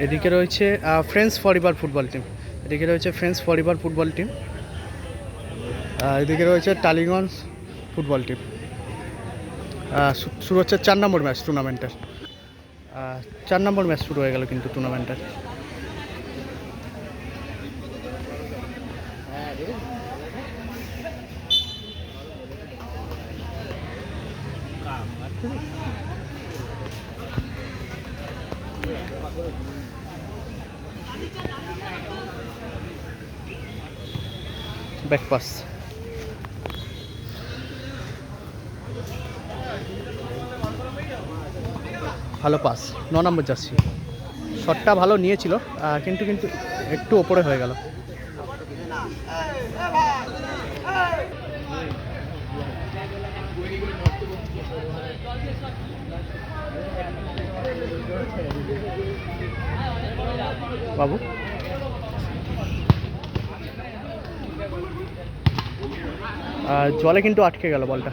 এদিকে রয়েছে friends forever football team. এদিকে রয়েছে ফ্রেন্ডস ফরএভার ফুটবল টিম। এদিকে রয়েছে টালিগঞ্জ ফুটবল টিম। শুরু হচ্ছে 4 নম্বর ম্যাচ টুর্নামেন্টের। 4 নম্বর ম্যাচ শুরু হয়ে গেল কিন্তু টুর্নামেন্টের। ব্যাক পাস, ভালো পাস, 9 নম্বর জার্সি। শটটা ভালো নিয়েছিল, কিন্তু একটু ওপরে হয়ে গেল। বাবু জলে কিন্তু আটকে গেল বলটা।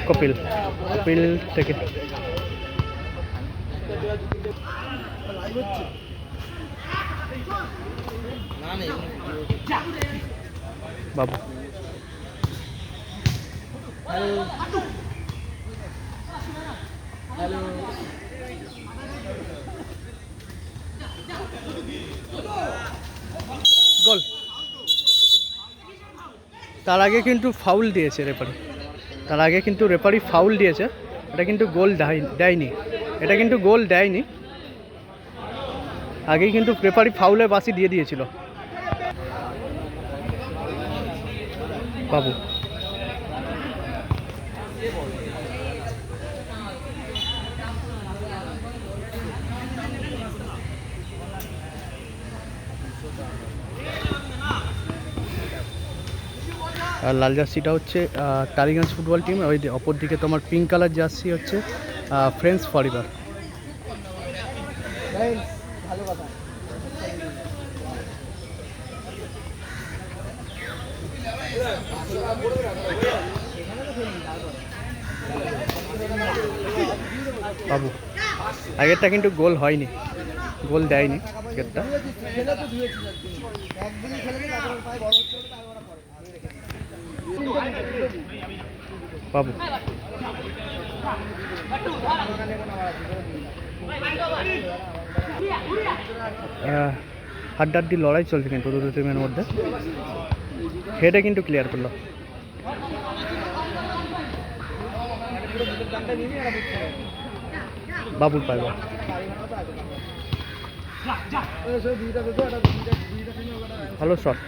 কপিল থেকে বাবু গোল। তার আগে কিন্তু ফাউল দিয়েছে রেফারি। ফাউল দিয়েছে। এটা কিন্তু গোল দেয়নি। আগেই কিন্তু রেফারি ফাউলের বাসি দিয়ে দিয়েছিল। বাবু আর লাল জার্সিটা হচ্ছে টালিগঞ্জ ফুটবল টিম। ওই অপর দিকে তোমার পিঙ্ক কালার জার্সি হচ্ছে ফ্রেন্ডস ফরএভার। বাবু আগেরটা কিন্তু গোল হয়নি, গোল দেয়নি আগেরটা। বাবু হাড্ডাহাড্ডি লড়াই চলছে কিন্তু দুটো টিমের মধ্যে। হেডে কিন্তু ক্লিয়ার করলো। বাবুর পায় বল। ভালো শট।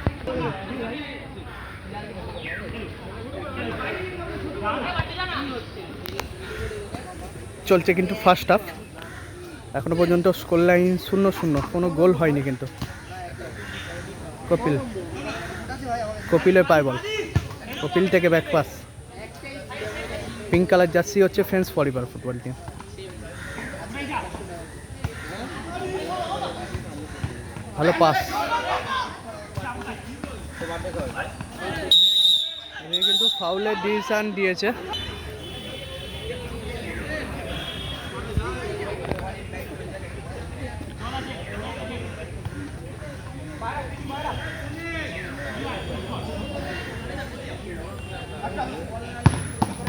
চলছে কিন্তু ফার্স্ট হাফ। এখনো পর্যন্ত স্কোর লাইন 0-0, কোনো গোল হয়নি কিন্তু। কপিলের পায় বল। কপিল থেকে back pass. Pink colour jersey হচ্ছে ফ্রেন্ডস ফরএভার ফুটবল টিম। ভালো পাস। কিন্তু ফাউলের ডিসিশন দিয়েছে।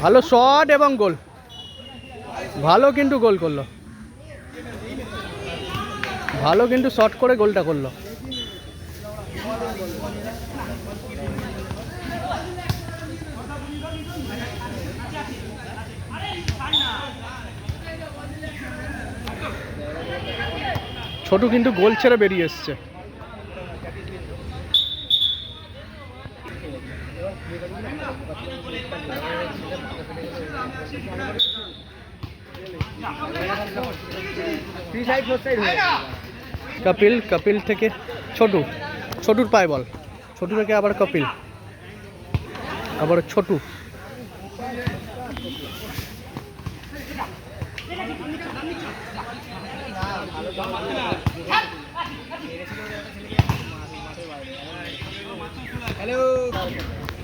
ভালো শট এবং গোল। ভালো কিন্তু গোল করলো। ভালো কিন্তু শট করে গোলটা করলো। ছোটু কিন্তু গোল ছেড়ে বেরিয়ে এসছে। কপিল থেকে ছোটুর পায় বল। ছোটু থেকে আবার কপিল, আবার ছোটু।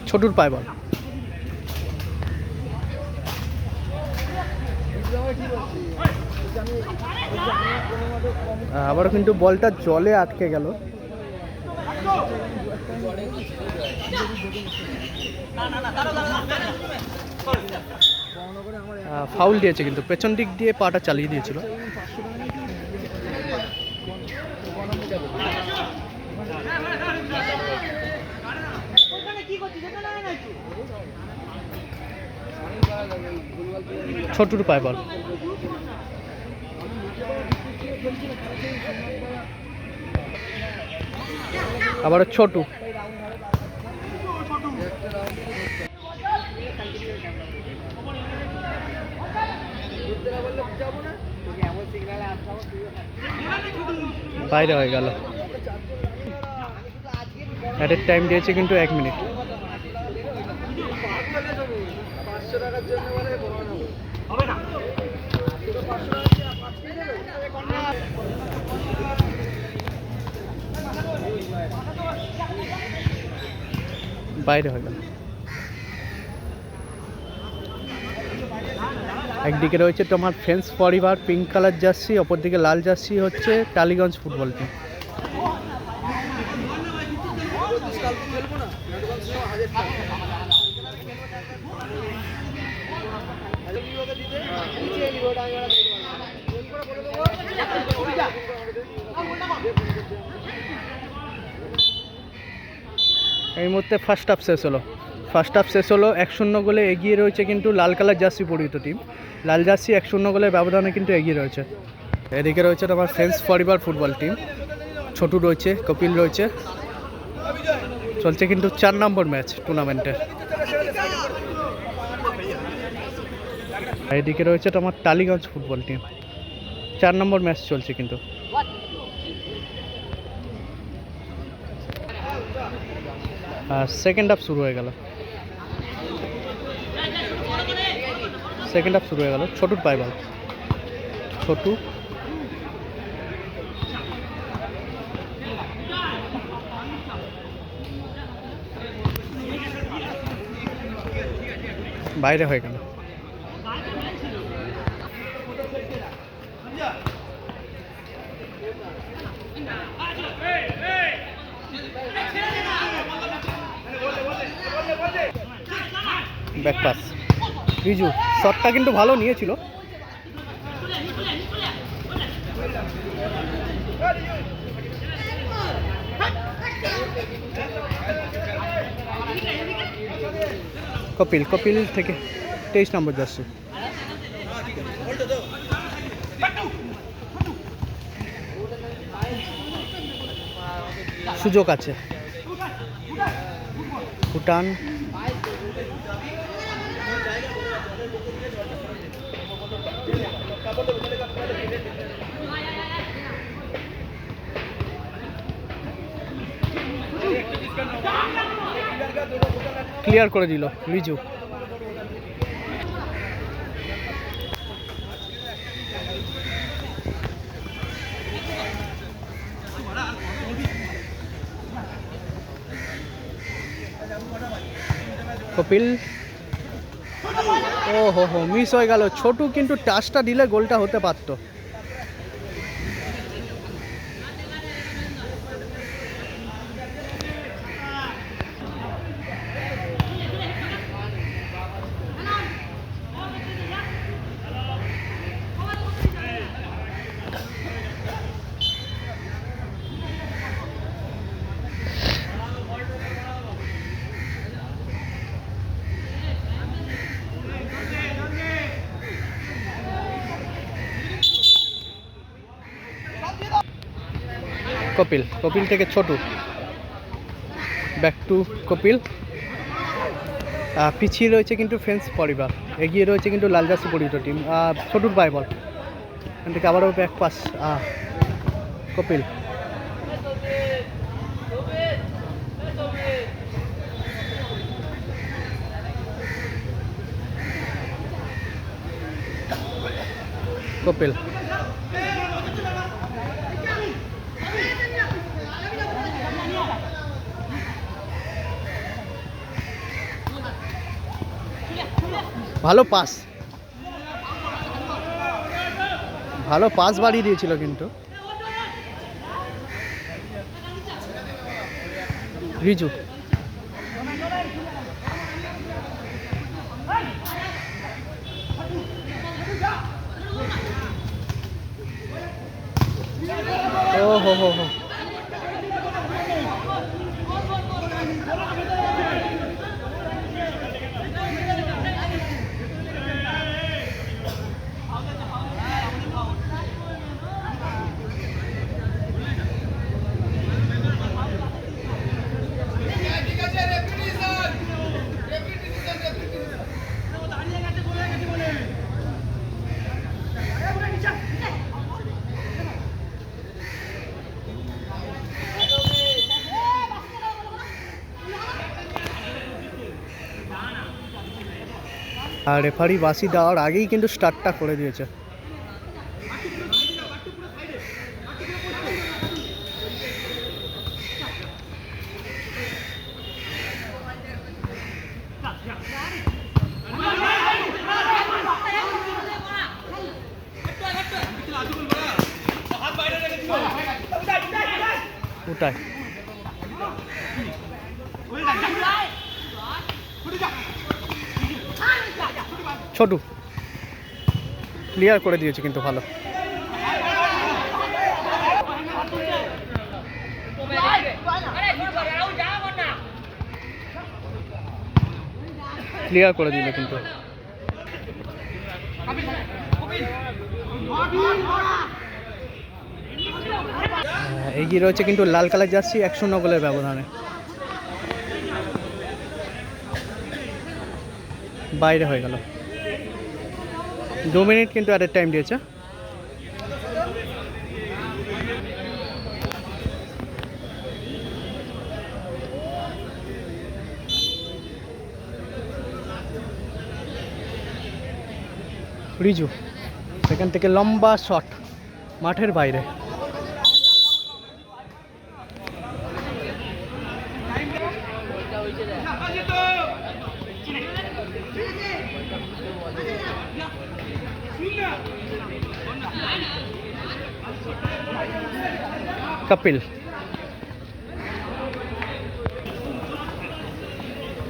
ছোটুর পায় বল। আবারও কিন্তু বলটা জলে আটকে গেল। ফাউল দিয়েছে, কিন্তু পেছন দিক দিয়ে পাটা চালিয়ে দিয়েছিল। ছোটুর পায় বল। আবারও ছোটু। বাইরে হয়ে গেল। অ্যাডের টাইম দিয়েছে কিন্তু 1 মিনিট। বাইরে হয়ে গেল। একদিকে রয়েছে তোমার ফ্রেন্ডস পরিবার পিঙ্ক কালার জার্সি, অপরদিকে লাল জার্সি হচ্ছে টালিগঞ্জ ফুটবল টিম। এই মুহূর্তে ফার্স্ট হাফ শেষ হলো। 1-0 গোলে এগিয়ে রয়েছে কিন্তু লাল কালার জার্সি পরিহিত টিম। লাল জার্সি 1-0 গোলের ব্যবধানে কিন্তু এগিয়ে রয়েছে। এদিকে রয়েছে তোমার ফ্রেন্ডস পরিবার ফুটবল টিম। ছোটু রয়েছে, কপিল রয়েছে। চলছে কিন্তু 4 নম্বর ম্যাচ টুর্নামেন্টের। এদিকে রয়েছে তোমার টালিগঞ্জ ফুটবল টিম। 4 নম্বর ম্যাচ চলছে কিন্তু। সেকেন্ড হাফ শুরু হয়ে গেল। ছোটুর পায় বল। ছোটু বাইরে হয়ে গেল। ব্যাক পাস রিজু, শটটা কিন্তু ভালো নিয়েছিল। কপিল থেকে 23 নম্বর জার্সি। সুযোগ আছে। ভুটান ক্লিয়ার করে দিল রিজু। কপিল, ও হো মিস হয়ে গেল। ছোটু কিন্তু টাচটা দিলে গোলটা হতে পারত। কপিল থেকে ছোটু, ব্যাক টু কপিল। পিছিয়ে রয়েছে কিন্তু ফ্রেন্ডস পরিবার, এগিয়ে রয়েছে কিন্তু লাল জার্সি পরিহিত টিম। ছোটুর পায় বল, এখান থেকে আবারও ব্যাক পাস। কপিল ভালো পাস, ভালো পাস বাড়িয়ে দিয়েছিল কিন্তু রিজু। ও হো হো হো, আর রেফারি বাসি দেওয়ার আগেই কিন্তু স্টার্টটা করে দিয়েছে। ওটাই ছোটু ক্লিয়ার করে দিয়েছে কিন্তু ভালো। ক্লিয়ার করে দিল কিন্তু এগিয়ে রয়েছে কিন্তু লাল কালার জার্সি 1-0 গোলের ব্যবধানে। বাইরে হয়ে গেল, 2 মিনিট কিন্তু অ্যাডের টাইম দিয়েছে। রিজু সেখান থেকে লম্বা শট মাঠের বাইরে। कपिल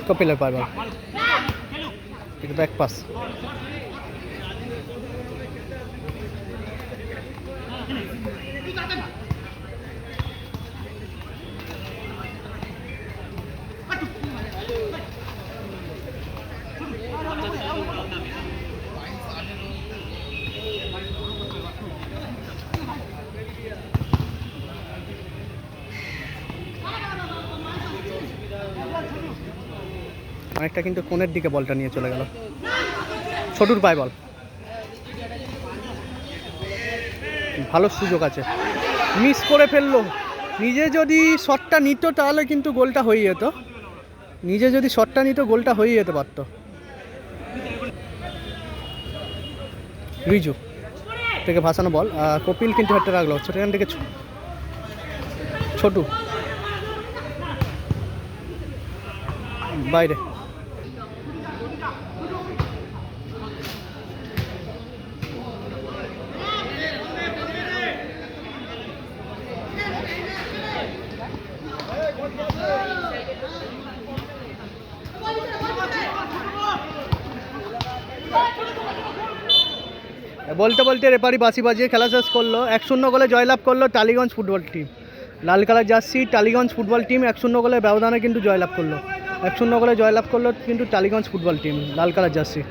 कपिल बार बार बैक पास অনেকটা কিন্তু কোণের দিকে বলটা নিয়ে চলে গেল। ছোটুর পায় বল, ভালো সুযোগ আছে, মিস করে ফেললো। নিজে যদি শটটা নিত তাহলে কিন্তু গোলটা হয়ে যেত, নিজে যদি শটটা নিত গোলটা হয়ে যেতে পারত। রিজু থেকে ভাসানো বল, কপিল কিন্তু হেঁটে রাখলো সেখান থেকে ছোটু বাইরে। বলতে বলতে রেফারি বাঁশি বাজিয়ে খেলা শেষ করলো। 1-0 গোলে জয়লাভ করলো টালিগঞ্জ ফুটবল টিম। লাল colour jersey Tollygunge football team 1-0 গোলের ব্যবধানে কিন্তু জয়লাভ করলো। 1-0 গোলে জয়লাভ করলো কিন্তু টালিগঞ্জ ফুটবল টিম লাল কালার জার্সি।